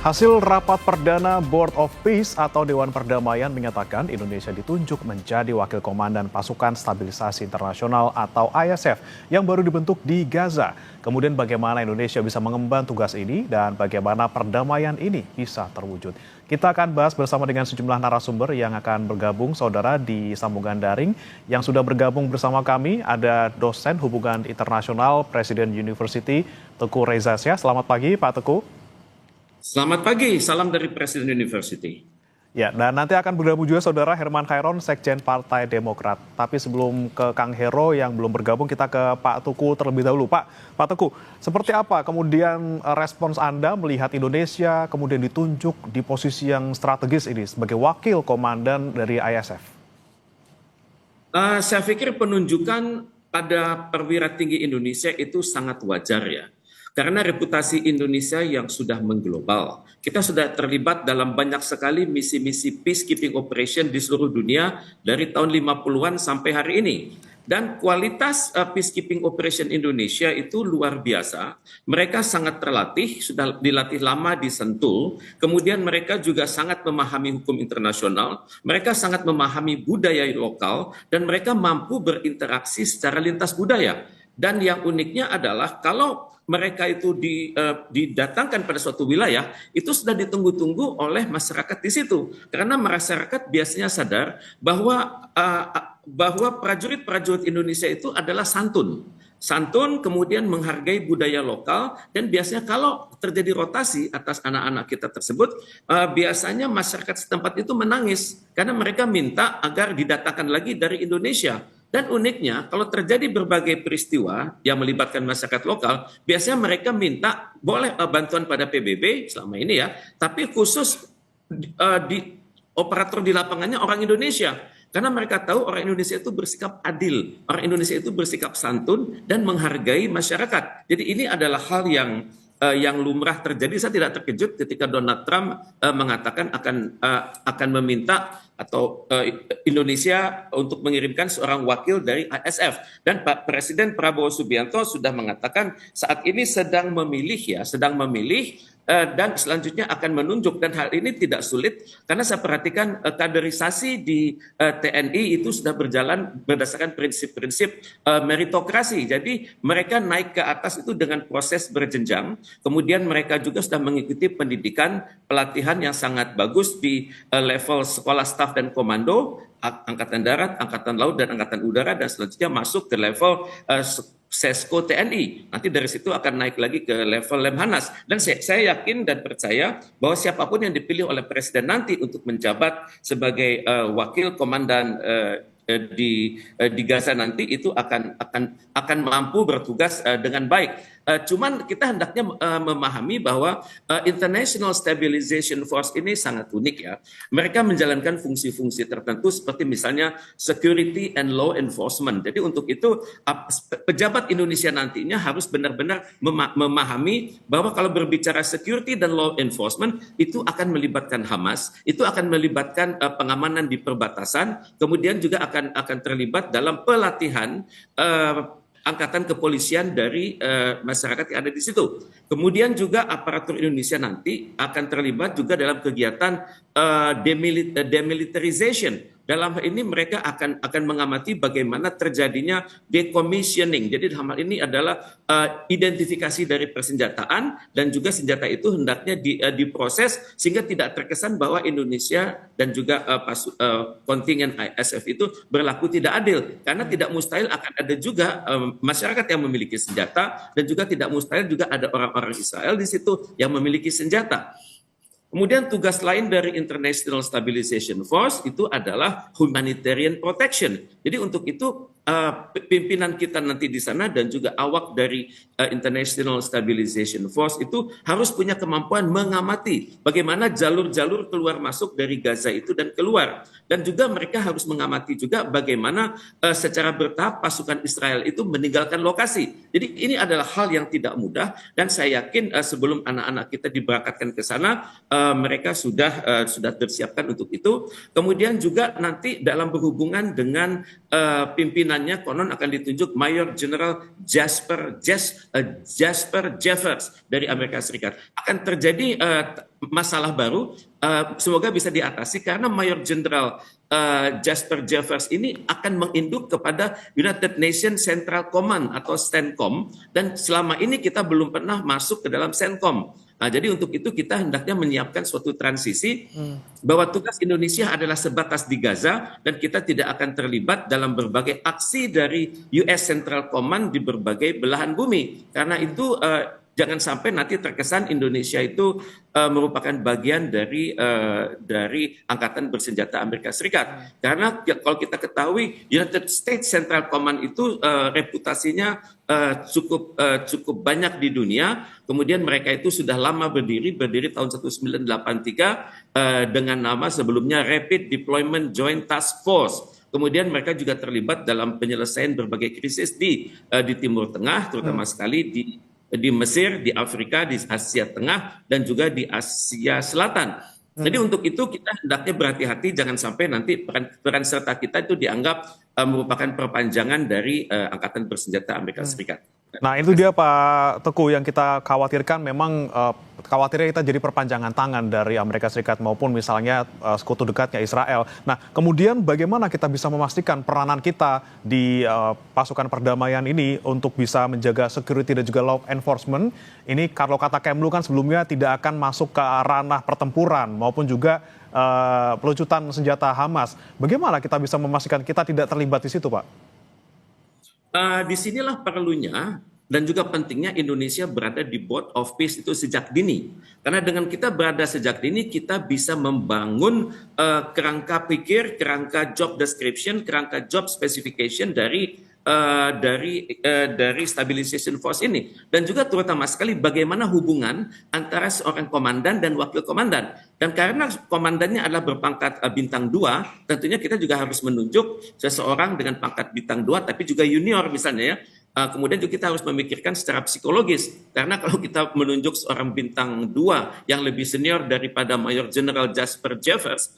Hasil rapat perdana Board of Peace atau Dewan Perdamaian menyatakan Indonesia ditunjuk menjadi wakil komandan pasukan stabilisasi internasional atau ISF yang baru dibentuk di Gaza. Kemudian bagaimana Indonesia bisa mengemban tugas ini dan bagaimana perdamaian ini bisa terwujud. Kita akan bahas bersama dengan sejumlah narasumber yang akan bergabung saudara di sambungan daring. Yang sudah bergabung bersama kami ada dosen hubungan internasional Presiden University Teguh Reza Syah. Selamat pagi Pak Teguh. Selamat pagi, salam dari Presiden University. Ya, dan nanti akan bergabung juga saudara Herman Khairon, Sekjen Partai Demokrat. Tapi sebelum ke Kang Hero yang belum bergabung, kita ke Pak Teguh terlebih dahulu. Pak Teguh, seperti apa kemudian respons Anda melihat Indonesia kemudian ditunjuk di posisi yang strategis ini sebagai wakil komandan dari ISF? Saya pikir penunjukan pada perwira tinggi Indonesia itu sangat wajar ya. Karena reputasi Indonesia yang sudah mengglobal. Kita sudah terlibat dalam banyak sekali misi-misi peacekeeping operation di seluruh dunia dari tahun 50-an sampai hari ini. Dan kualitas peacekeeping operation Indonesia itu luar biasa. Mereka sangat terlatih, sudah dilatih lama di Sentul. Kemudian mereka juga sangat memahami hukum internasional. Mereka sangat memahami budaya lokal. Dan mereka mampu berinteraksi secara lintas budaya. Dan yang uniknya adalah kalau mereka itu didatangkan pada suatu wilayah, itu sudah ditunggu-tunggu oleh masyarakat di situ. Karena masyarakat biasanya sadar bahwa prajurit-prajurit Indonesia itu adalah santun. Santun, kemudian menghargai budaya lokal, dan biasanya kalau terjadi rotasi atas anak-anak kita tersebut, biasanya masyarakat setempat itu menangis karena mereka minta agar didatangkan lagi dari Indonesia. Dan uniknya, kalau terjadi berbagai peristiwa yang melibatkan masyarakat lokal, biasanya mereka minta boleh bantuan pada PBB selama ini ya, tapi khusus di operator di lapangannya orang Indonesia. Karena mereka tahu orang Indonesia itu bersikap adil, orang Indonesia itu bersikap santun dan menghargai masyarakat. Jadi ini adalah hal yang lumrah terjadi. Saya tidak terkejut ketika Donald Trump mengatakan akan meminta atau Indonesia untuk mengirimkan seorang wakil dari ISF. Dan Pak Presiden Prabowo Subianto sudah mengatakan saat ini sedang memilih dan selanjutnya akan menunjuk, dan hal ini tidak sulit karena saya perhatikan kaderisasi di TNI itu sudah berjalan berdasarkan prinsip-prinsip meritokrasi. Jadi mereka naik ke atas itu dengan proses berjenjang, kemudian mereka juga sudah mengikuti pendidikan pelatihan yang sangat bagus di level sekolah staf dan komando, Angkatan Darat, Angkatan Laut, dan Angkatan Udara, dan selanjutnya masuk ke level Sesko TNI. Nanti dari situ akan naik lagi ke level Lemhanas. Dan saya yakin dan percaya bahwa siapapun yang dipilih oleh Presiden nanti untuk menjabat sebagai wakil komandan di Gaza nanti itu akan mampu bertugas dengan baik. Cuman kita hendaknya memahami bahwa International Stabilization Force ini sangat unik ya. Mereka menjalankan fungsi-fungsi tertentu seperti misalnya security and law enforcement. Jadi untuk itu pejabat Indonesia nantinya harus benar-benar memahami bahwa kalau berbicara security dan law enforcement itu akan melibatkan Hamas, itu akan melibatkan pengamanan di perbatasan, kemudian juga akan terlibat dalam pelatihan angkatan kepolisian dari masyarakat yang ada di situ. Kemudian juga aparatur Indonesia nanti akan terlibat juga dalam kegiatan demilitarization. Dalam hal ini mereka akan mengamati bagaimana terjadinya decommissioning. Jadi dalam hal ini adalah identifikasi dari persenjataan, dan juga senjata itu hendaknya diproses sehingga tidak terkesan bahwa Indonesia dan juga kontingen ISF itu berlaku tidak adil. Karena tidak mustahil akan ada juga masyarakat yang memiliki senjata, dan juga tidak mustahil juga ada orang-orang Israel di situ yang memiliki senjata. Kemudian tugas lain dari International Stabilization Force itu adalah humanitarian protection. Jadi untuk itu pimpinan kita nanti di sana dan juga awak dari International Stabilization Force itu harus punya kemampuan mengamati bagaimana jalur-jalur keluar masuk dari Gaza itu dan keluar. Dan juga mereka harus mengamati juga bagaimana secara bertahap pasukan Israel itu meninggalkan lokasi. Jadi ini adalah hal yang tidak mudah, dan saya yakin sebelum anak-anak kita diberangkatkan ke sana mereka sudah tersiapkan untuk itu. Kemudian juga nanti dalam berhubungan dengan pimpinan pimpinannya konon akan ditunjuk Mayor General Jasper Jeffers dari Amerika Serikat. Akan terjadi masalah baru, semoga bisa diatasi karena Mayor General Jasper Jeffers ini akan menginduk kepada United Nations Central Command atau CENTCOM, dan selama ini kita belum pernah masuk ke dalam CENTCOM. Nah, jadi untuk itu kita hendaknya menyiapkan suatu transisi bahwa tugas Indonesia adalah sebatas di Gaza dan kita tidak akan terlibat dalam berbagai aksi dari US Central Command di berbagai belahan bumi. Karena itu jangan sampai nanti terkesan Indonesia itu merupakan bagian dari angkatan bersenjata Amerika Serikat. Karena kalau kita ketahui United States Central Command itu reputasinya cukup banyak di dunia. Kemudian mereka itu sudah lama berdiri tahun 1983 dengan nama sebelumnya Rapid Deployment Joint Task Force. Kemudian mereka juga terlibat dalam penyelesaian berbagai krisis di Timur Tengah, terutama sekali di Mesir, di Afrika, di Asia Tengah, dan juga di Asia Selatan. Jadi untuk itu kita hendaknya berhati-hati, jangan sampai nanti peran serta kita itu dianggap merupakan perpanjangan dari angkatan bersenjata Amerika Serikat. Nah itu dia Pak Teguh yang kita khawatirkan, memang khawatirnya kita jadi perpanjangan tangan dari Amerika Serikat maupun misalnya sekutu dekatnya Israel. Nah kemudian bagaimana kita bisa memastikan peranan kita di pasukan perdamaian ini untuk bisa menjaga security dan juga law enforcement ini, kalau kata Kemlu kan sebelumnya tidak akan masuk ke ranah pertempuran maupun juga pelucutan senjata Hamas. Bagaimana kita bisa memastikan kita tidak terlibat di situ Pak? Disinilah perlunya dan juga pentingnya Indonesia berada di Board of Peace itu sejak dini. Karena dengan kita berada sejak dini, kita bisa membangun kerangka pikir, kerangka job description, kerangka job specification dari stabilization force ini, dan juga terutama sekali bagaimana hubungan antara seorang komandan dan wakil komandan. Dan karena komandannya adalah berpangkat bintang 2, tentunya kita juga harus menunjuk seseorang dengan pangkat bintang 2 tapi juga junior misalnya ya. Kemudian juga kita harus memikirkan secara psikologis, karena kalau kita menunjuk seorang bintang 2 yang lebih senior daripada Mayor General Jasper Jeffers,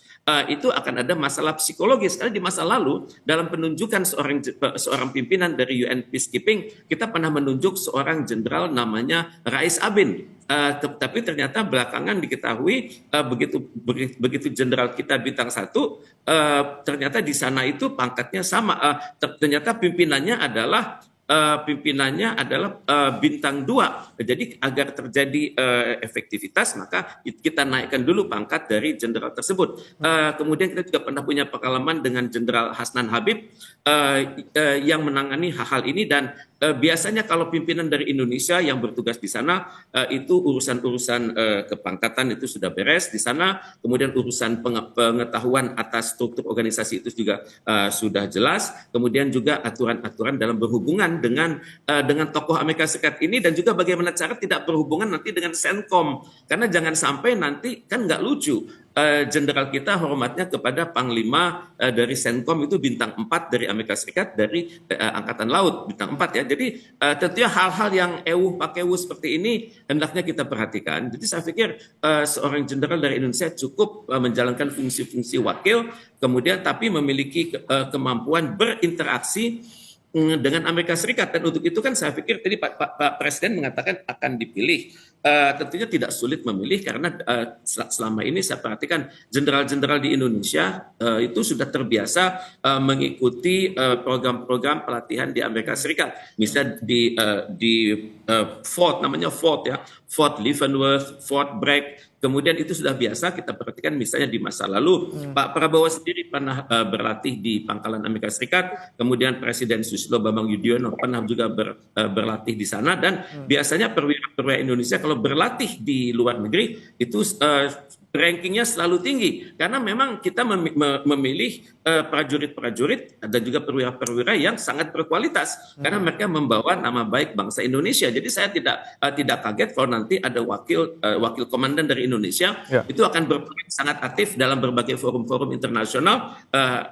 itu akan ada masalah psikologis. Karena di masa lalu dalam penunjukan seorang pimpinan dari UN Peacekeeping, kita pernah menunjuk seorang jenderal namanya Rais Abin. Tapi ternyata belakangan diketahui begitu jenderal kita bintang 1, ternyata di sana itu pangkatnya sama. Ternyata pimpinannya adalah bintang 2. Jadi agar terjadi efektivitas, maka kita naikkan dulu pangkat dari jenderal tersebut. Kemudian kita juga pernah punya pengalaman dengan Jenderal Hasnan Habib yang menangani hal-hal ini, dan biasanya kalau pimpinan dari Indonesia yang bertugas di sana itu urusan-urusan kepangkatan itu sudah beres di sana. Kemudian urusan pengetahuan atas struktur organisasi itu juga sudah jelas. Kemudian juga aturan-aturan dalam berhubungan dengan tokoh Amerika Serikat ini, dan juga bagaimana cara tidak berhubungan nanti dengan CENTCOM, karena jangan sampai nanti kan nggak lucu jenderal kita hormatnya kepada Panglima dari CENTCOM itu bintang 4 dari Amerika Serikat, dari Angkatan Laut bintang 4 ya. Jadi tentunya hal-hal yang pakewu seperti ini hendaknya kita perhatikan. Jadi saya pikir seorang jenderal dari Indonesia cukup menjalankan fungsi-fungsi wakil, kemudian tapi memiliki kemampuan berinteraksi dengan Amerika Serikat. Dan untuk itu kan saya pikir tadi Pak Presiden mengatakan akan dipilih. Tentunya tidak sulit memilih, karena selama ini saya perhatikan jenderal-jenderal di Indonesia itu sudah terbiasa mengikuti program-program pelatihan di Amerika Serikat. Misalnya di Fort, namanya Fort ya, Fort Leavenworth, Fort Bragg. Kemudian itu sudah biasa kita perhatikan, misalnya di masa lalu Pak Prabowo sendiri pernah berlatih di Pangkalan Amerika Serikat, kemudian Presiden Susilo Bambang Yudhoyono pernah juga berlatih di sana, dan biasanya perwira Indonesia kalau berlatih di luar negeri itu rankingnya selalu tinggi, karena memang kita memilih prajurit-prajurit dan juga perwira-perwira yang sangat berkualitas, karena mereka membawa nama baik bangsa Indonesia. Jadi saya tidak kaget kalau nanti ada wakil komandan dari Indonesia itu akan berperan sangat aktif dalam berbagai forum-forum internasional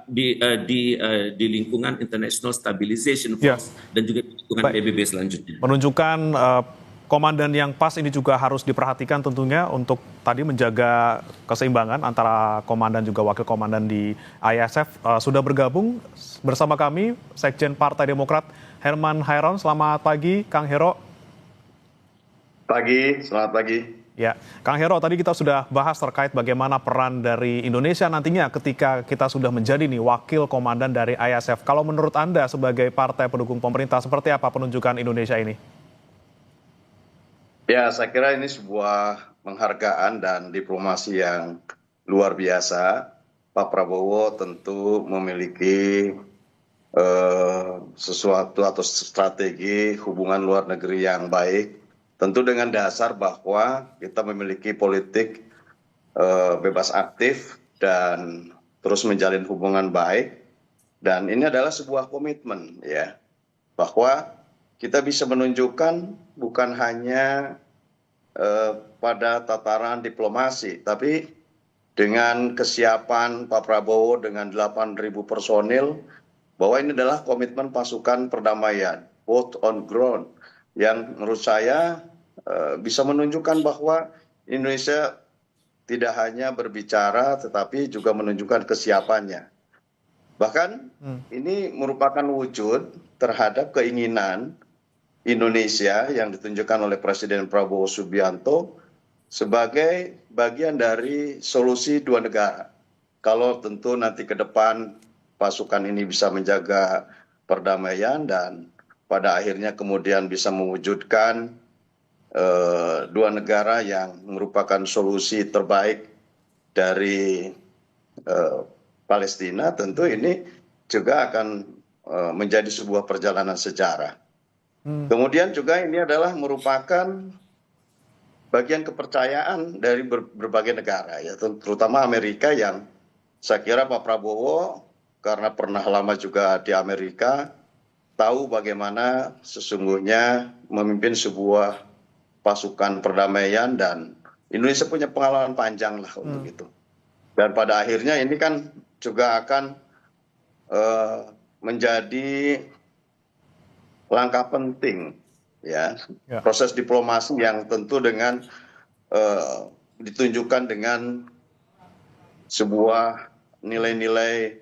di lingkungan International Stabilization Force dan juga di lingkungan PBB selanjutnya. Menunjukkan komandan yang pas ini juga harus diperhatikan tentunya untuk tadi menjaga keseimbangan antara komandan juga wakil komandan di ISF. Sudah bergabung bersama kami Sekjen Partai Demokrat Herman Hairon. Selamat pagi, Kang Hero. Pagi, selamat pagi. Ya, Kang Hero, tadi kita sudah bahas terkait bagaimana peran dari Indonesia nantinya ketika kita sudah menjadi nih wakil komandan dari ISF. Kalau menurut Anda sebagai partai pendukung pemerintah, seperti apa penunjukan Indonesia ini? Ya, saya kira ini sebuah penghargaan dan diplomasi yang luar biasa. Pak Prabowo tentu memiliki sesuatu atau strategi hubungan luar negeri yang baik. Tentu dengan dasar bahwa kita memiliki politik bebas aktif dan terus menjalin hubungan baik. Dan ini adalah sebuah komitmen, ya, bahwa kita bisa menunjukkan bukan hanya pada tataran diplomasi, tapi dengan kesiapan Pak Prabowo dengan 8.000 personil, bahwa ini adalah komitmen pasukan perdamaian, both on ground, yang menurut saya bisa menunjukkan bahwa Indonesia tidak hanya berbicara, tetapi juga menunjukkan kesiapannya. Bahkan ini merupakan wujud terhadap keinginan Indonesia yang ditunjukkan oleh Presiden Prabowo Subianto sebagai bagian dari solusi dua negara. Kalau tentu nanti ke depan pasukan ini bisa menjaga perdamaian dan pada akhirnya kemudian bisa mewujudkan dua negara yang merupakan solusi terbaik dari Palestina, tentu ini juga akan menjadi sebuah perjalanan sejarah. Kemudian juga ini adalah merupakan bagian kepercayaan dari berbagai negara, ya, terutama Amerika, yang saya kira Pak Prabowo karena pernah lama juga di Amerika tahu bagaimana sesungguhnya memimpin sebuah pasukan perdamaian, dan Indonesia punya pengalaman panjang lah untuk itu. Dan pada akhirnya ini kan juga akan menjadi langkah penting, ya, proses diplomasi yang tentu dengan ditunjukkan dengan sebuah nilai-nilai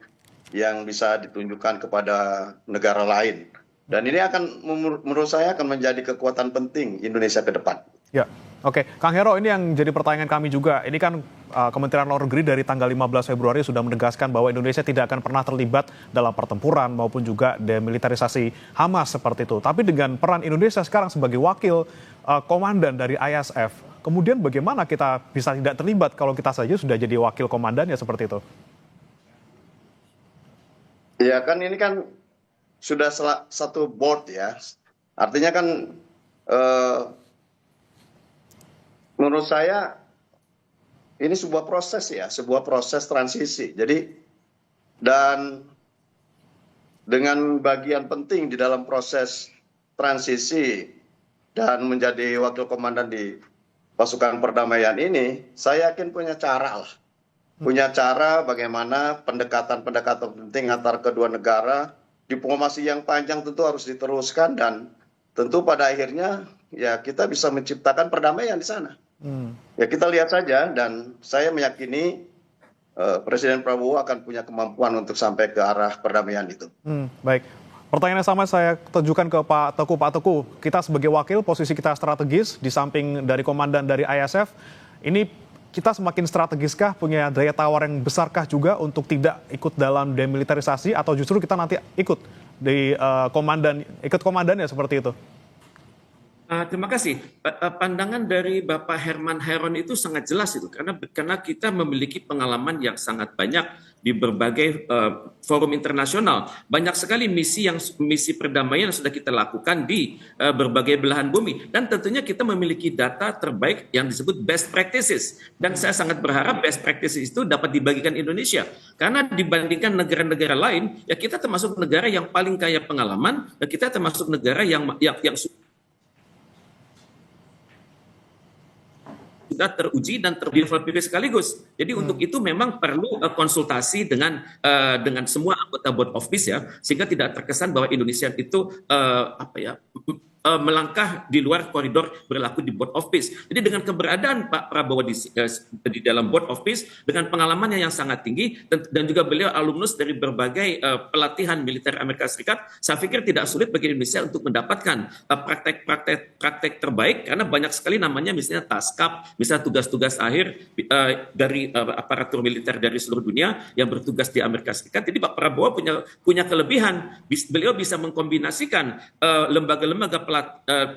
yang bisa ditunjukkan kepada negara lain. Dan ini akan menurut saya akan menjadi kekuatan penting Indonesia ke depan. Ya, oke. Kang Hero, ini yang jadi pertanyaan kami juga. Ini kan Kementerian Luar Negeri dari tanggal 15 Februari sudah menegaskan bahwa Indonesia tidak akan pernah terlibat dalam pertempuran maupun juga demilitarisasi Hamas seperti itu. Tapi dengan peran Indonesia sekarang sebagai wakil komandan dari ISF, kemudian bagaimana kita bisa tidak terlibat kalau kita saja sudah jadi wakil komandannya seperti itu? Ya kan ini kan sudah satu board, ya. Artinya kan menurut saya ini sebuah proses, ya, sebuah proses transisi. Jadi dan dengan bagian penting di dalam proses transisi dan menjadi wakil komandan di pasukan perdamaian ini, saya yakin punya cara lah. Punya cara bagaimana pendekatan-pendekatan penting antar kedua negara, diplomasi yang panjang tentu harus diteruskan, dan tentu pada akhirnya ya kita bisa menciptakan perdamaian di sana. Ya kita lihat saja, dan saya meyakini Presiden Prabowo akan punya kemampuan untuk sampai ke arah perdamaian itu. Baik. Pertanyaan yang sama saya tujukan ke Pak Teguh. Pak Teguh, kita sebagai wakil, posisi kita strategis di samping dari komandan dari ISF. Ini kita semakin strategiskah, punya daya tawar yang besarkah juga untuk tidak ikut dalam demilitarisasi, atau justru kita nanti ikut di ikut komandannya seperti itu? Terima kasih. Pandangan dari Bapak Herman Hairon itu sangat jelas itu, karena kita memiliki pengalaman yang sangat banyak di berbagai forum internasional. Banyak sekali misi perdamaian yang sudah kita lakukan di berbagai belahan bumi, dan tentunya kita memiliki data terbaik yang disebut best practices. Dan saya sangat berharap best practices itu dapat dibagikan Indonesia, karena dibandingkan negara-negara lain, ya kita termasuk negara yang paling kaya pengalaman, dan kita termasuk negara yang sudah teruji dan terdevelop sekaligus. Jadi untuk itu memang perlu konsultasi dengan semua anggota board of peace ya, sehingga tidak terkesan bahwa Indonesia itu melangkah di luar koridor berlaku di board of peace. Jadi dengan keberadaan Pak Prabowo di dalam board of peace dengan pengalamannya yang sangat tinggi dan juga beliau alumnus dari berbagai pelatihan militer Amerika Serikat, saya pikir tidak sulit bagi Indonesia untuk mendapatkan praktek terbaik karena banyak sekali namanya misalnya TASCAP, misalnya tugas-tugas akhir dari aparatur militer dari seluruh dunia yang bertugas di Amerika Serikat. Jadi Pak Prabowo punya kelebihan, beliau bisa mengkombinasikan lembaga-lembaga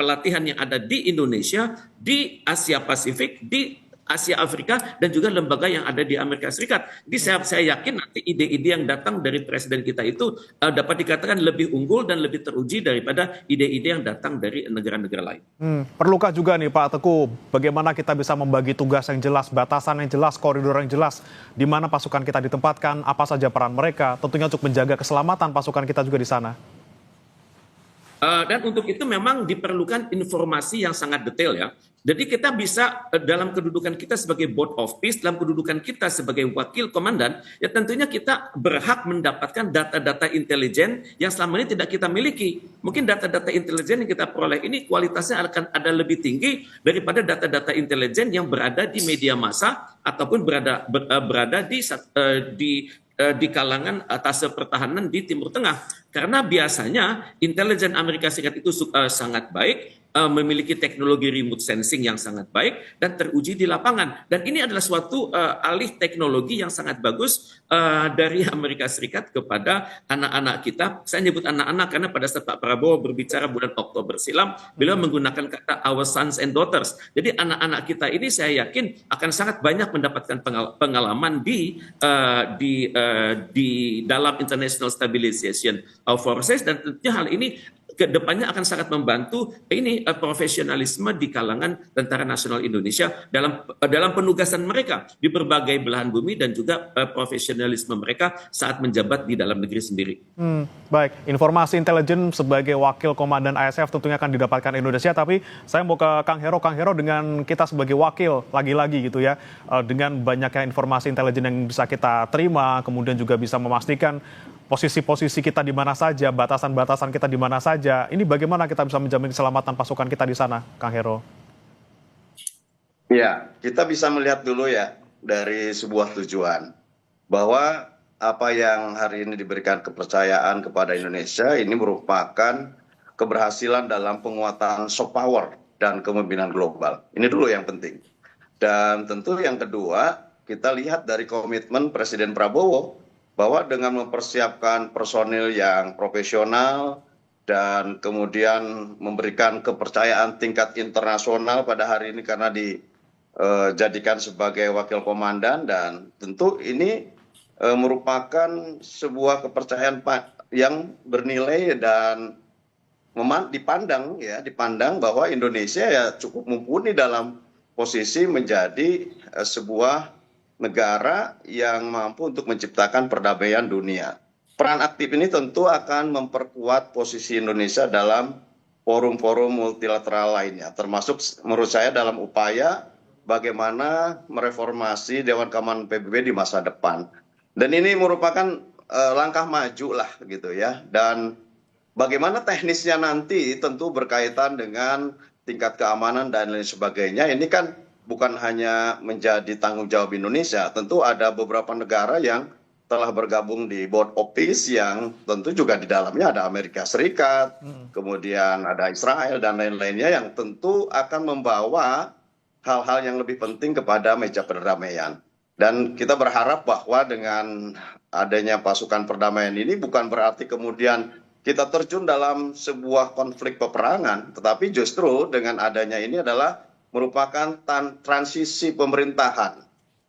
pelatihan yang ada di Indonesia, di Asia Pasifik, di Asia Afrika, dan juga lembaga yang ada di Amerika Serikat. Jadi saya yakin nanti ide-ide yang datang dari presiden kita itu dapat dikatakan lebih unggul dan lebih teruji daripada ide-ide yang datang dari negara-negara lain. Perlukah juga nih Pak Teguh, bagaimana kita bisa membagi tugas yang jelas, batasan yang jelas, koridor yang jelas, di mana pasukan kita ditempatkan, apa saja peran mereka, tentunya untuk menjaga keselamatan pasukan kita juga di sana. Dan untuk itu memang diperlukan informasi yang sangat detail ya. Jadi kita bisa dalam kedudukan kita sebagai board of peace, dalam kedudukan kita sebagai wakil komandan, ya tentunya kita berhak mendapatkan data-data intelijen yang selama ini tidak kita miliki. Mungkin data-data intelijen yang kita peroleh ini kualitasnya akan ada lebih tinggi daripada data-data intelijen yang berada di media massa ataupun berada di kalangan atas pertahanan di Timur Tengah. Karena biasanya intelijen Amerika Serikat itu sangat baik, memiliki teknologi remote sensing yang sangat baik dan teruji di lapangan. Dan ini adalah suatu alih teknologi yang sangat bagus dari Amerika Serikat kepada anak-anak kita. Saya nyebut anak-anak karena pada saat Pak Prabowo berbicara bulan Oktober silam, beliau menggunakan kata our sons and daughters. Jadi anak-anak kita ini saya yakin akan sangat banyak mendapatkan pengalaman di dalam International Stabilization Forces, dan tentunya hal ini kedepannya akan sangat membantu profesionalisme di kalangan Tentara Nasional Indonesia dalam penugasan mereka di berbagai belahan bumi dan juga profesionalisme mereka saat menjabat di dalam negeri sendiri. Baik, informasi intelijen sebagai wakil komandan ISF tentunya akan didapatkan Indonesia, tapi saya mau ke Kang Hero dengan kita sebagai wakil lagi-lagi gitu ya, dengan banyaknya informasi intelijen yang bisa kita terima, kemudian juga bisa memastikan posisi-posisi kita di mana saja, batasan-batasan kita di mana saja. Ini bagaimana kita bisa menjamin keselamatan pasukan kita di sana, Kang Hero? Ya, kita bisa melihat dulu ya dari sebuah tujuan bahwa apa yang hari ini diberikan kepercayaan kepada Indonesia ini merupakan keberhasilan dalam penguatan soft power dan kepemimpinan global. Ini dulu yang penting. Dan tentu yang kedua, kita lihat dari komitmen Presiden Prabowo bahwa dengan mempersiapkan personil yang profesional dan kemudian memberikan kepercayaan tingkat internasional pada hari ini karena dijadikan sebagai wakil komandan, dan tentu ini merupakan sebuah kepercayaan yang bernilai dan dipandang bahwa Indonesia ya cukup mumpuni dalam posisi menjadi sebuah negara yang mampu untuk menciptakan perdamaian dunia. Peran aktif ini tentu akan memperkuat posisi Indonesia dalam forum-forum multilateral lainnya, termasuk menurut saya dalam upaya bagaimana mereformasi Dewan Keamanan PBB di masa depan. Dan ini merupakan langkah maju lah gitu ya. Dan bagaimana teknisnya nanti tentu berkaitan dengan tingkat keamanan dan lain sebagainya. Ini kan bukan hanya menjadi tanggung jawab Indonesia, tentu ada beberapa negara yang telah bergabung di Board of Peace yang tentu juga di dalamnya ada Amerika Serikat, kemudian ada Israel dan lain-lainnya yang tentu akan membawa hal-hal yang lebih penting kepada meja perdamaian. Dan kita berharap bahwa dengan adanya pasukan perdamaian ini bukan berarti kemudian kita terjun dalam sebuah konflik peperangan, tetapi justru dengan adanya ini adalah merupakan transisi pemerintahan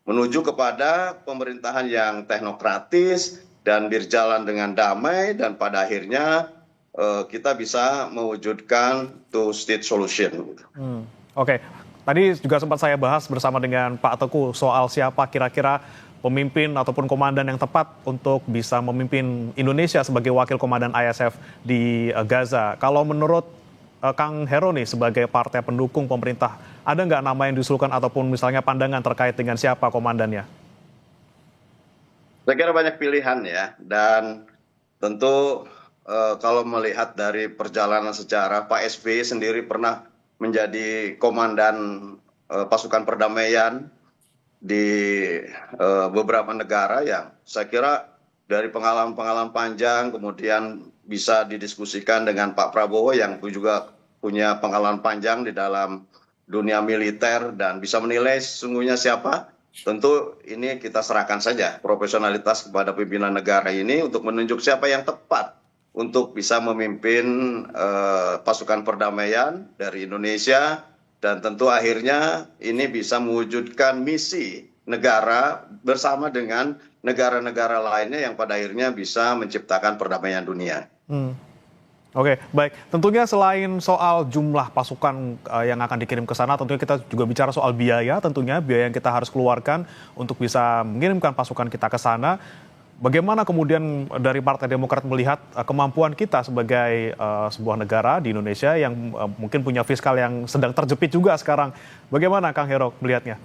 menuju kepada pemerintahan yang teknokratis dan berjalan dengan damai, dan pada akhirnya kita bisa mewujudkan two-state solution. Oke, tadi juga sempat saya bahas bersama dengan Pak Teguh soal siapa kira-kira pemimpin ataupun komandan yang tepat untuk bisa memimpin Indonesia sebagai wakil komandan ISF di Gaza. Kalau menurut Kang Hero nih sebagai partai pendukung pemerintah, ada nggak nama yang diusulkan ataupun misalnya pandangan terkait dengan siapa komandannya? Saya kira banyak pilihan ya, dan tentu kalau melihat dari perjalanan sejarah, Pak SBY sendiri pernah menjadi komandan pasukan perdamaian di beberapa negara yang saya kira dari pengalaman-pengalaman panjang kemudian bisa didiskusikan dengan Pak Prabowo yang juga punya pengalaman panjang di dalam dunia militer dan bisa menilai sesungguhnya siapa. Tentu ini kita serahkan saja profesionalitas kepada pimpinan negara ini untuk menunjuk siapa yang tepat untuk bisa memimpin pasukan perdamaian dari Indonesia dan tentu akhirnya ini bisa mewujudkan misi negara bersama dengan negara-negara lainnya yang pada akhirnya bisa menciptakan perdamaian dunia. Oke, baik. Tentunya selain soal jumlah pasukan yang akan dikirim ke sana, tentunya kita juga bicara soal biaya, tentunya biaya yang kita harus keluarkan untuk bisa mengirimkan pasukan kita ke sana. Bagaimana kemudian dari Partai Demokrat melihat kemampuan kita sebagai sebuah negara di Indonesia yang mungkin punya fiskal yang sedang terjepit juga sekarang. Bagaimana Kang Hero melihatnya?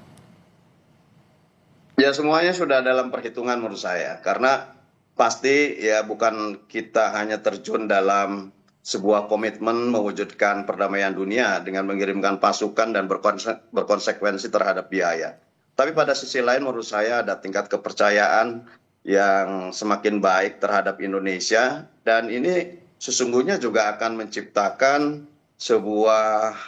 Ya semuanya sudah dalam perhitungan menurut saya. Karena pasti ya bukan kita hanya terjun dalam sebuah komitmen mewujudkan perdamaian dunia dengan mengirimkan pasukan dan berkonsekuensi terhadap biaya. Tapi pada sisi lain menurut saya ada tingkat kepercayaan yang semakin baik terhadap Indonesia dan ini sesungguhnya juga akan menciptakan sebuah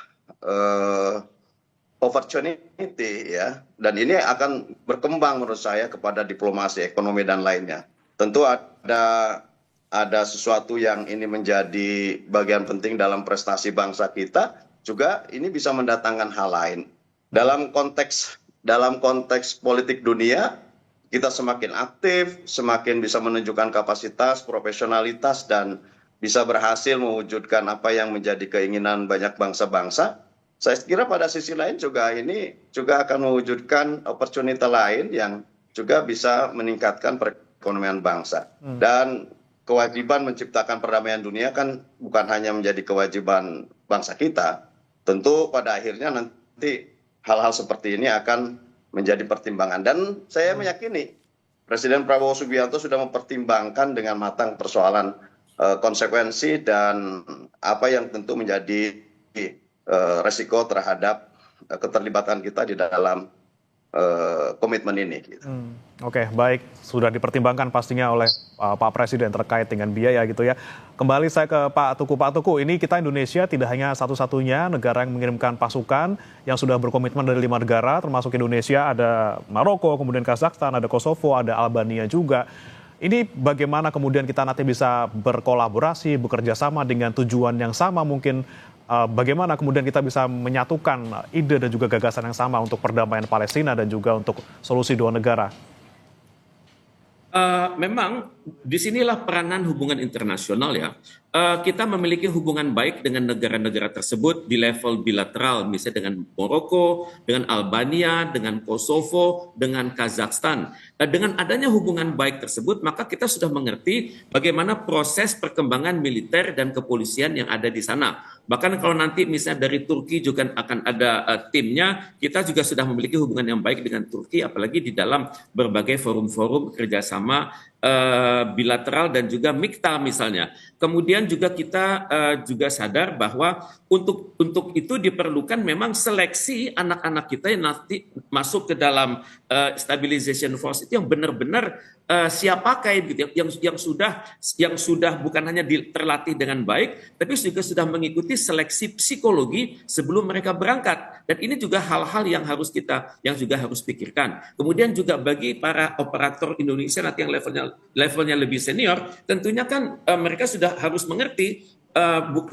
opportunity ya dan ini akan berkembang menurut saya kepada diplomasi ekonomi dan lainnya. Tentu ada sesuatu yang ini menjadi bagian penting dalam prestasi bangsa kita, juga ini bisa mendatangkan hal lain. Dalam konteks politik dunia, kita semakin aktif, semakin bisa menunjukkan kapasitas, profesionalitas, dan bisa berhasil mewujudkan apa yang menjadi keinginan banyak bangsa-bangsa. Saya kira pada sisi lain juga ini juga akan mewujudkan opportunity lain yang juga bisa meningkatkan perekonomian bangsa. Dan kewajiban menciptakan perdamaian dunia kan bukan hanya menjadi kewajiban bangsa kita. Tentu pada akhirnya nanti hal-hal seperti ini akan menjadi pertimbangan. Dan saya meyakini Presiden Prabowo Subianto sudah mempertimbangkan dengan matang persoalan konsekuensi dan apa yang tentu menjadi resiko terhadap keterlibatan kita di dalam komitmen ini. Gitu. Oke, baik. Sudah dipertimbangkan pastinya oleh Pak Presiden terkait dengan biaya gitu ya. Kembali saya ke Pak Tuku. Pak Tuku, ini kita Indonesia tidak hanya satu-satunya negara yang mengirimkan pasukan yang sudah berkomitmen dari 5 negara, termasuk Indonesia, ada Maroko, kemudian Kazakhstan, ada Kosovo, ada Albania juga. Ini bagaimana kemudian kita nanti bisa berkolaborasi, bekerja sama dengan tujuan yang sama mungkin. Bagaimana kemudian kita bisa menyatukan ide dan juga gagasan yang sama untuk perdamaian Palestina dan juga untuk solusi 2 negara? Memang disinilah peranan hubungan internasional ya. Kita memiliki hubungan baik dengan negara-negara tersebut di level bilateral, misalnya dengan Maroko, dengan Albania, dengan Kosovo, dengan Kazakhstan. Dengan adanya hubungan baik tersebut, maka kita sudah mengerti bagaimana proses perkembangan militer dan kepolisian yang ada di sana. Bahkan kalau nanti misalnya dari Turki juga akan ada timnya, kita juga sudah memiliki hubungan yang baik dengan Turki, apalagi di dalam berbagai forum-forum kerjasama bilateral dan juga MIKTA misalnya. Kemudian juga kita juga sadar bahwa untuk itu diperlukan memang seleksi anak-anak kita yang nanti masuk ke dalam stabilization force itu yang benar-benar siap pakai gitu, yang sudah bukan hanya terlatih dengan baik, tapi juga sudah mengikuti seleksi psikologi sebelum mereka berangkat. Dan ini juga hal-hal yang juga harus pikirkan. Kemudian juga bagi para operator Indonesia nanti yang levelnya lebih senior, tentunya kan mereka sudah harus mengerti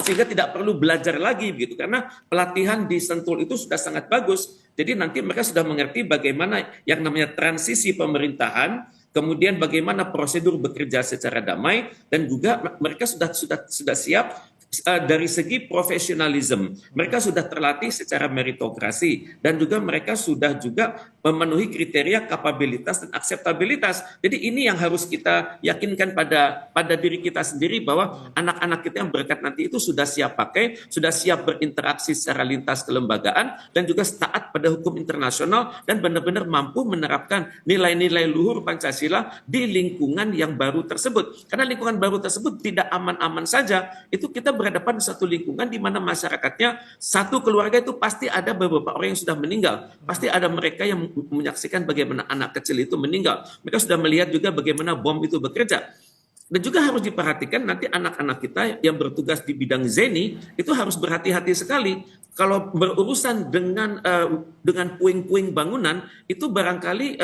sehingga tidak perlu belajar lagi gitu, karena pelatihan di Sentul itu sudah sangat bagus. Jadi nanti mereka sudah mengerti bagaimana yang namanya transisi pemerintahan, kemudian bagaimana prosedur bekerja secara damai, dan juga mereka sudah siap dari segi profesionalisme. Mereka sudah terlatih secara meritokrasi dan juga mereka sudah juga memenuhi kriteria kapabilitas dan akseptabilitas. Jadi ini yang harus kita yakinkan pada diri kita sendiri, bahwa anak-anak kita yang berangkat nanti itu sudah siap pakai, sudah siap berinteraksi secara lintas kelembagaan, dan juga taat pada hukum internasional, dan benar-benar mampu menerapkan nilai-nilai luhur Pancasila di lingkungan yang baru tersebut. Karena lingkungan baru tersebut tidak aman-aman saja, itu kita berhadapan di satu lingkungan di mana masyarakatnya, satu keluarga itu pasti ada beberapa orang yang sudah meninggal, pasti ada mereka yang menyaksikan bagaimana anak kecil itu meninggal. Mereka sudah melihat juga bagaimana bom itu bekerja. Dan juga harus diperhatikan nanti anak-anak kita yang bertugas di bidang ZENI itu harus berhati-hati sekali. Kalau berurusan dengan puing-puing bangunan, itu barangkali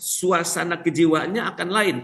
suasana kejiwaannya akan lain.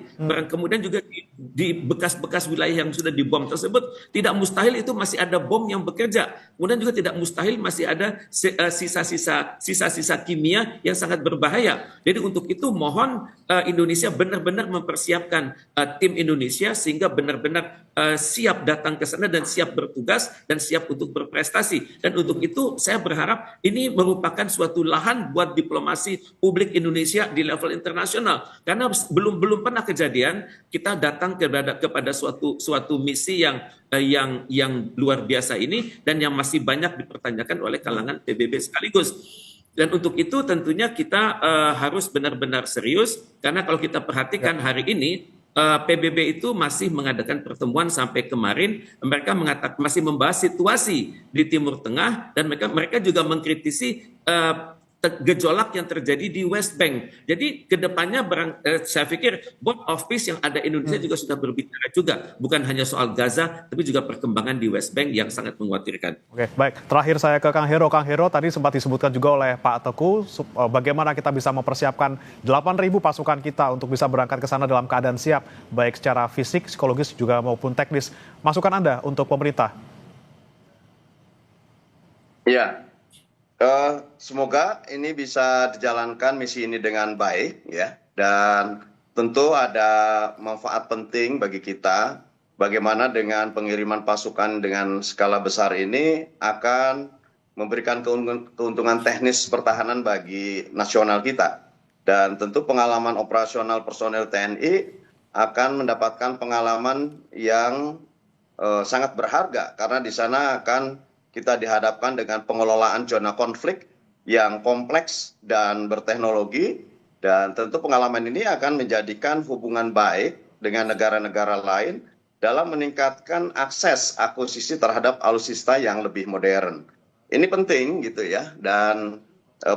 Kemudian juga di bekas-bekas wilayah yang sudah dibom tersebut, tidak mustahil itu masih ada bom yang bekerja. Kemudian juga tidak mustahil masih ada sisa-sisa kimia yang sangat berbahaya. Jadi untuk itu mohon Indonesia benar-benar mempersiapkan tim Indonesia sehingga benar-benar siap datang ke sana dan siap bertugas dan siap untuk berprestasi. Dan untuk itu saya berharap ini merupakan suatu lahan buat diplomasi publik Indonesia di level internasional. Karena belum pernah kejadian kita datang kepada suatu misi yang luar biasa ini, dan yang masih banyak dipertanyakan oleh kalangan PBB sekaligus. Dan untuk itu tentunya kita harus benar-benar serius, karena kalau kita perhatikan hari ini PBB itu masih mengadakan pertemuan sampai kemarin, mereka masih membahas situasi di Timur Tengah, dan mereka juga mengkritisi gejolak yang terjadi di West Bank. Jadi kedepannya saya pikir Board of Peace yang ada Indonesia juga sudah berbicara juga, bukan hanya soal Gaza, tapi juga perkembangan di West Bank yang sangat mengkhawatirkan. Oke, baik. Terakhir saya ke Kang Hero. Kang Hero, tadi sempat disebutkan juga oleh Pak Teguh, bagaimana kita bisa mempersiapkan 8.000 pasukan kita untuk bisa berangkat ke sana dalam keadaan siap, baik secara fisik, psikologis, juga maupun teknis. Masukan Anda untuk pemerintah? Ya. Semoga ini bisa dijalankan misi ini dengan baik, ya, dan tentu ada manfaat penting bagi kita. Bagaimana dengan pengiriman pasukan dengan skala besar ini akan memberikan keuntungan teknis pertahanan bagi nasional kita, dan tentu pengalaman operasional personel TNI akan mendapatkan pengalaman yang sangat berharga, karena di sana akan kita dihadapkan dengan pengelolaan zona konflik yang kompleks dan berteknologi, dan tentu pengalaman ini akan menjadikan hubungan baik dengan negara-negara lain dalam meningkatkan akses akuisisi terhadap alutsista yang lebih modern. Ini penting gitu ya, dan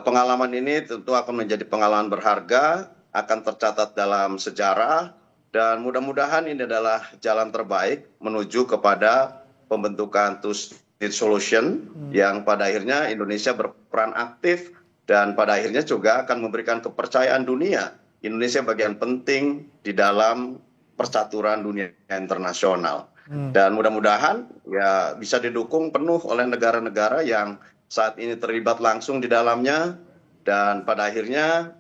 pengalaman ini tentu akan menjadi pengalaman berharga, akan tercatat dalam sejarah, dan mudah-mudahan ini adalah jalan terbaik menuju kepada pembentukan two-state solution yang pada akhirnya Indonesia berperan aktif, dan pada akhirnya juga akan memberikan kepercayaan dunia Indonesia bagian penting di dalam percaturan dunia internasional. Dan mudah-mudahan ya bisa didukung penuh oleh negara-negara yang saat ini terlibat langsung di dalamnya, dan pada akhirnya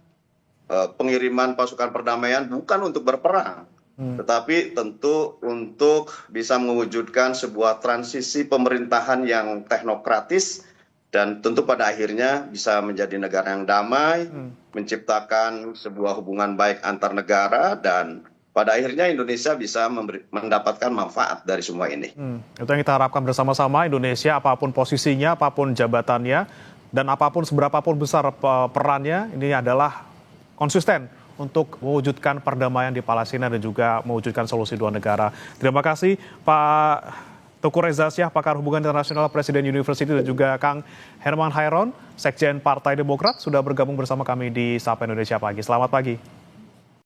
pengiriman pasukan perdamaian bukan untuk berperang, tetapi tentu untuk bisa mewujudkan sebuah transisi pemerintahan yang teknokratis, dan tentu pada akhirnya bisa menjadi negara yang damai, menciptakan sebuah hubungan baik antar negara, dan pada akhirnya Indonesia bisa mendapatkan manfaat dari semua ini. Itu yang kita harapkan bersama-sama. Indonesia apapun posisinya, apapun jabatannya, dan apapun seberapapun besar perannya, ini adalah konsisten untuk mewujudkan perdamaian di Palestina dan juga mewujudkan solusi dua negara. Terima kasih Pak Teguh Reza Syah, pakar hubungan internasional Presiden University, dan juga Kang Herman Hairon, Sekjen Partai Demokrat, sudah bergabung bersama kami di Sapa Indonesia Pagi. Selamat pagi.